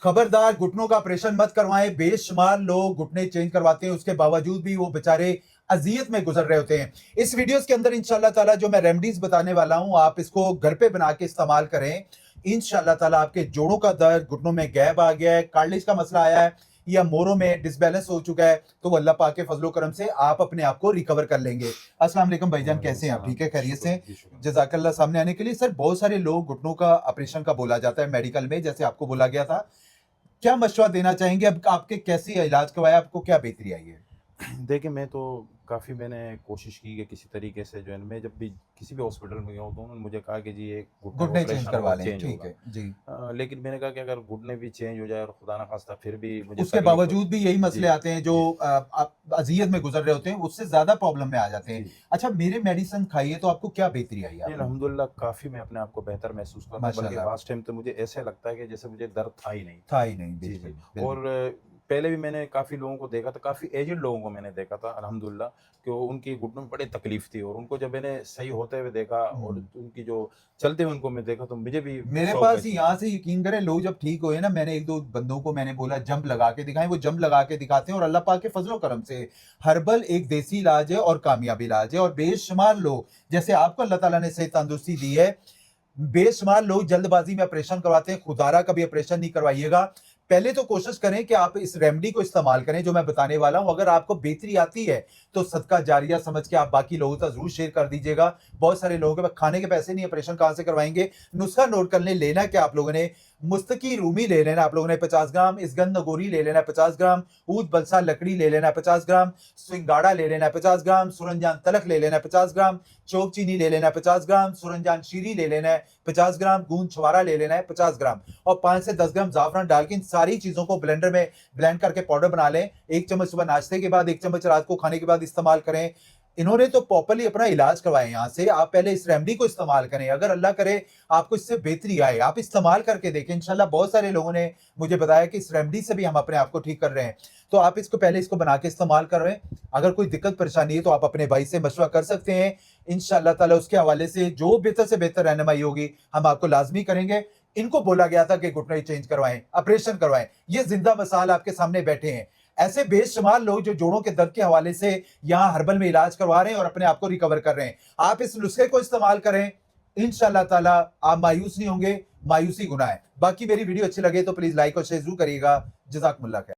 खबरदार घुटनों का ऑपरेशन मत करवाएं। बेशुमार लोग घुटने चेंज करवाते हैं, उसके बावजूद भी वो बेचारे अजियत में गुजर रहे होते हैं। इस वीडियोस के अंदर इंशाल्लाह ताला जो मैं रेमेडीज बताने वाला हूं, आप इसको घर पे बना के इस्तेमाल करें। इंशाल्लाह ताला आपके जोड़ों का दर्द, घुटनों में गैप आ गया है, कार्टिलेज का मसला आया है या मोरों में डिसबैलेंस हो चुका है, तो अल्लाह पाक के फजलो करम से आप अपने आप को रिकवर कर लेंगे। अस्सलाम वालेकुम भाईजान, कैसे हैं आप? ठीक है, खैरियत से? जजाकल्लाह सामने आने के लिए। सर, बहुत सारे लोग घुटनों का ऑपरेशन का बोला जाता है मेडिकल में, जैसे आपको बोला गया था। क्या मशवरा देना चाहेंगे? अब आपके कैसे इलाज करवाया, आपको क्या बेहतरी आई है? देखिए, मैं तो काफ़ी मैंने कोशिश की कि किसी तरीके से जो है मैं जब भी किसी भी हॉस्पिटल में गया हूँ तो उन्होंने मुझे कहा कि जी ये घुटने का घुटने चेंज ऑपरेशन करवा होगा, लें, चेंज ठीक होगा। है जी। लेकिन मैंने कहा कि अगर घुटने भी चेंज हो जाए और खुदा ना खास्ता फिर भी मुझे उसके तकलीफ हो। बावजूद भी यही मसले जी, आते हैं जो जी, आप अजियत में गुजर रहे होते हैं, उससे ज्यादा प्रॉब्लम में आ जाते हैं। जी। अच्छा, मेरे मेडिसिन खाइए तो आपको क्या बेहतरी आई नहीं, आपको? अल्हम्दुलिल्लाह काफ़ी मैं अपने आप को बेहतर महसूस कर रहा हूँ, बल्कि माशाल्लाह। लास्ट टाइम तो मुझे ऐसे लगता है कि जैसे मुझे दर्द था ही नहीं। था ही नहीं, जी, बिल्कुल जी। बिल्कुल। और पहले भी मैंने काफ़ी लोगों को देखा था, काफ़ी एजेड लोगों को मैंने देखा था अल्हम्दुलिल्लाह कि वो उनकी घुटनों में बड़ी तकलीफ़ थी और उनको जब मैंने सही होते हुए देखा और हम्म। उनकी जो चलते हुए उनको मैं देखा तो मुझे भी मेरे शौक पास ही महसूस यहाँ हुआ। से यकीन करें, लोग जब ठीक हुए ना, मैंने एक दो बंदों को मैंने बोला जंप लगा के दिखाएं, वो जंप लगा के दिखाते हैं और अल्लाह पाक के फजलो करम से हर्बल एक देसी इलाज है और कामयाबी इलाज है। और बेशुमार लोग, जैसे आपको अल्लाह ताला ने सेहत तंदुरुस्ती दी है, बेशुमार लोग जल्दबाजी में ऑपरेशन करवाते हैं। खुदारा कभी ऑपरेशन नहीं करवाइएगा। पहले तो कोशिश करें कि आप इस रेमेडी को इस्तेमाल करें जो मैं बताने वाला हूं। अगर आपको बेहतरी आती है तो सदका जारिया समझ के आप बाकी लोगों तक जरूर शेयर कर दीजिएगा। बहुत सारे लोगों के पास खाने के पैसे नहीं, ऑपरेशन कहां से करवाएंगे? नुस्खा नोट कर लें। लेना क्या आप लोगों ने? मुस्तकी रूमी ले लेना आप लोगों ने 50 ग्राम, इसगंध नगोरी ले लेना 50 ग्राम, ऊद बलसा लकड़ी ले लेना 50 ग्राम, सिंगाड़ा ले लेना 50 ग्राम, सुरंजान तलक ले लेना 50 ग्राम, चौक चीनी ले लेना 50 ग्राम, सुरंजान शीरी ले लेना है 50 ग्राम, गूंद छुआरा ले लेना है 50 ग्राम और 5 से 10 ग्राम जाफरान डाल के इन सारी चीजों को ब्लेंडर में ब्लेंड करके पाउडर बना लें। 1 चम्मच सुबह नाश्ते के बाद, 1 चम्मच रात को खाने के बाद इस्तेमाल करें। इन्होंने तो प्रॉपर्ली अपना इलाज करवाया यहाँ से। आप पहले इस रेमेडी को इस्तेमाल करें, अगर अल्लाह करे आपको इससे बेहतरी आए, आप इस्तेमाल करके देखें। इंशाल्लाह बहुत सारे लोगों ने मुझे बताया कि इस रेमेडी से भी हम अपने आप को ठीक कर रहे हैं। तो आप इसको पहले इसको बना के इस्तेमाल कर रहे हैं। अगर कोई दिक्कत परेशानी है तो आप अपने भाई से मशवरा कर सकते हैं। इंशाल्लाह ताला उसके हवाले से जो बेहतर से बेहतर रहनुमाई होगी हम आपको लाजमी करेंगे। इनको बोला गया था कि घुटने चेंज करवाएं, ऑपरेशन करवाएं। ये जिंदा मिसाल आपके सामने बैठे हैं। ऐसे बेशुमार लोग जो जोड़ों के दर्द के हवाले से यहाँ हर्बल में इलाज करवा रहे हैं और अपने आप को रिकवर कर रहे हैं। आप इस नुस्खे को इस्तेमाल करें, इंशाल्लाह ताला आप मायूस नहीं होंगे। मायूसी गुनाह है। बाकी मेरी वीडियो अच्छी लगे तो प्लीज लाइक और शेयर जरूर करिएगा। जजाकमुल्लाह खैर।